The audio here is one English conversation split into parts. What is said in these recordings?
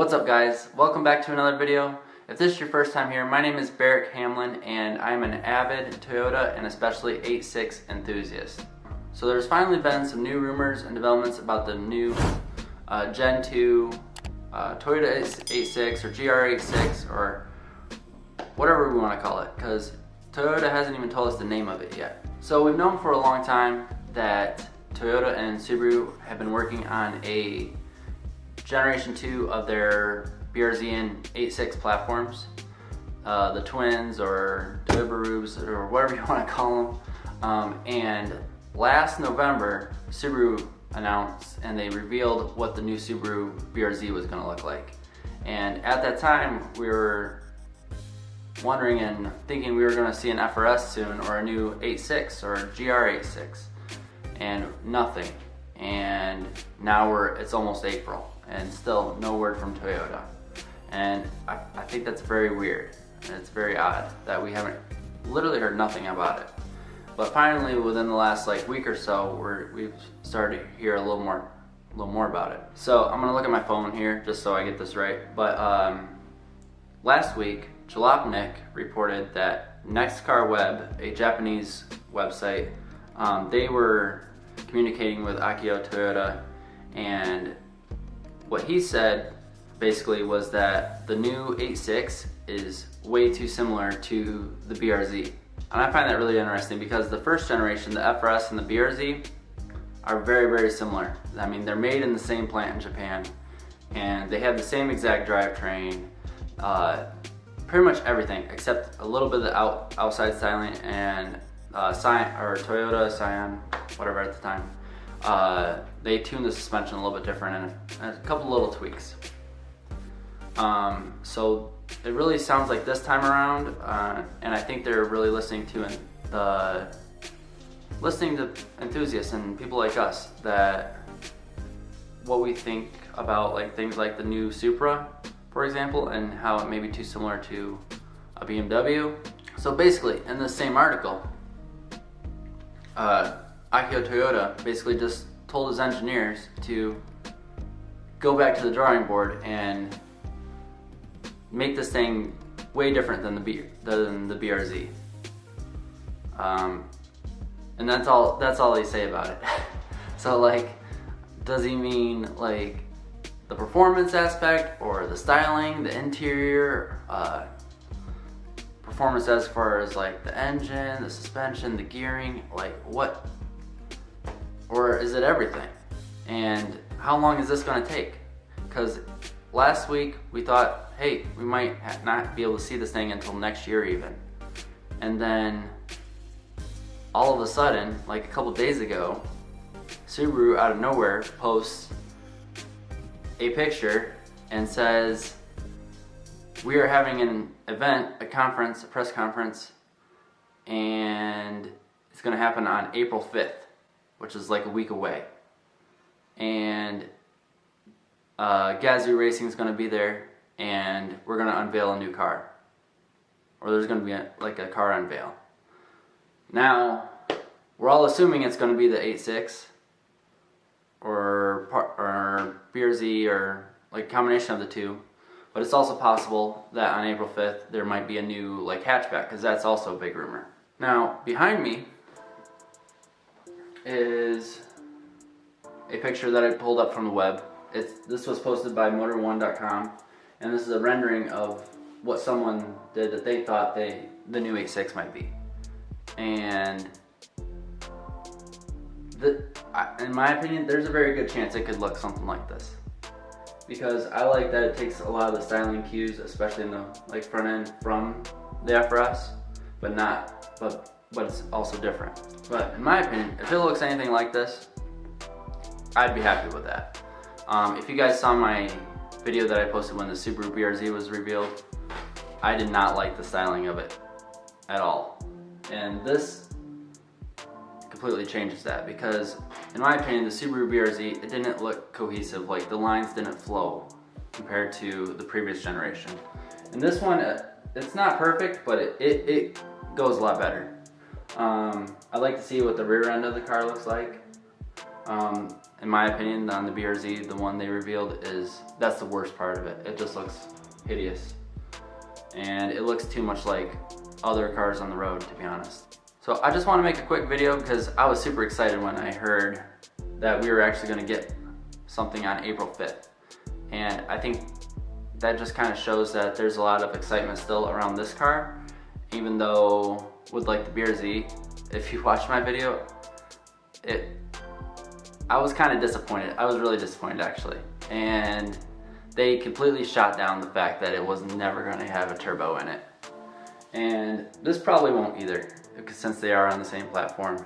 What's up guys? Welcome back to another video. If this is your first time here, my name is Barak Hamlin and I'm an avid Toyota and especially 86 enthusiast. So there's finally been some new rumors and developments about the new Gen 2 Toyota 86 or GR86 or whatever we want to call it, because Toyota hasn't even told us the name of it yet. So we've known for a long time that Toyota and Subaru have been working on a Generation 2 of their BRZ and 86 platforms, the twins or Deliveroo's or whatever you want to call them. And last November, Subaru announced and they revealed what the new Subaru BRZ was going to look like. And at that time, we were wondering and thinking we were going to see an FRS soon or a new 86 or GR86, and nothing. And now it's almost April and still no word from Toyota. And I think that's very weird and it's very odd that we haven't literally heard nothing about it. But finally, within the last week or so, we've started to hear a little more about it. So I'm gonna look at my phone here just so I get this right. But last week, Jalopnik reported that Next Car Web, a Japanese website, they were communicating with Akio Toyota, and what he said basically was that the new 86 is way too similar to the BRZ. And I find that really interesting because the first generation, the FRS and the BRZ, are very, very similar. I mean, they're made in the same plant in Japan, and they have the same exact drivetrain, pretty much everything except a little bit of the outside styling and Toyota Scion, whatever at the time. They tuned the suspension a little bit different and a couple little tweaks. So it really sounds like this time around, and I think they're really listening to enthusiasts and people like us, that what we think about things like the new Supra, for example, and how it may be too similar to a BMW. So basically, in the same article, Akio Toyota basically just told his engineers to go back to the drawing board and make this thing way different than the BRZ. And that's all they say about it. So does he mean the performance aspect or the styling, the interior, performance as far as the engine, the suspension, the gearing, what? Or is it everything? And how long is this going to take? Because last week we thought, hey, we might not be able to see this thing until next year even. And then all of a sudden, a couple days ago, Subaru out of nowhere posts a picture and says, we are having an event, a press conference, and it's going to happen on April 5th, which is a week away. And Gazoo Racing is going to be there, and we're going to unveil a new car. Or there's going to be a car unveil. Now, we're all assuming it's going to be the 86 or BRZ or a combination of the two. But it's also possible that on April 5th there might be a new hatchback, because that's also a big rumor. Now, behind me is a picture that I pulled up from the web. This was posted by Motor1.com, and this is a rendering of what someone did that they thought the new 86 might be. And in my opinion, there's a very good chance it could look something like this, because I like that it takes a lot of the styling cues, especially in the front end from the FRS, but it's also different. But in my opinion, if it looks anything like this, I'd be happy with that. If you guys saw my video that I posted when the Subaru BRZ was revealed, I did not like the styling of it at all. And this completely changes that, because in my opinion, the Subaru BRZ, it didn't look cohesive. The lines didn't flow compared to the previous generation. And this one, it's not perfect, but it goes a lot better. I'd like to see what the rear end of the car looks like. in my opinion, on the BRZ, the one they revealed, that's the worst part of it. It just looks hideous. And it looks too much like other cars on the road, to be honest. So I just want to make a quick video because I was super excited when I heard that we were actually going to get something on April 5th. And I think that just kind of shows that there's a lot of excitement still around this car, even though with like the BRZ, if you watch my video, I was kind of disappointed. I was really disappointed actually. And they completely shot down the fact that it was never going to have a turbo in it. And this probably won't either, since they are on the same platform.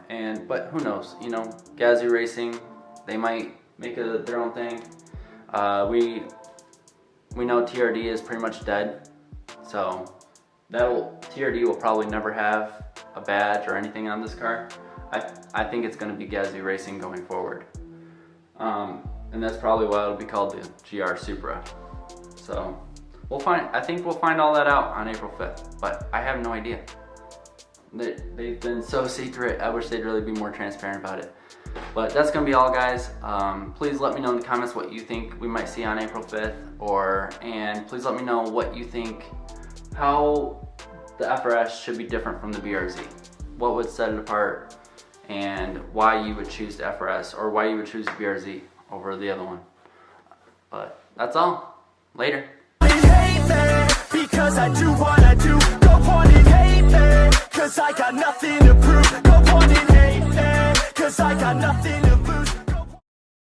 But who knows, you know, Gazoo Racing, they might make their own thing. We know TRD is pretty much dead, so TRD will probably never have a badge or anything on this car. I think it's going to be Gazoo Racing going forward, and that's probably why it'll be called the GR Supra. So I think we'll find all that out on April 5th, but I have no idea. They've been so secret. I wish they'd really be more transparent about it. But that's gonna be all, guys. Please let me know in the comments what you think we might see on April 5th, and please let me know what you think, how the FRS should be different from the BRZ. What would set it apart, and why you would choose the FRS, or why you would choose the BRZ over the other one. But that's all. Later. Because I do what I do. Go on and hate me, cause I got nothing to prove. Go on and hate me, cause I got nothing to prove.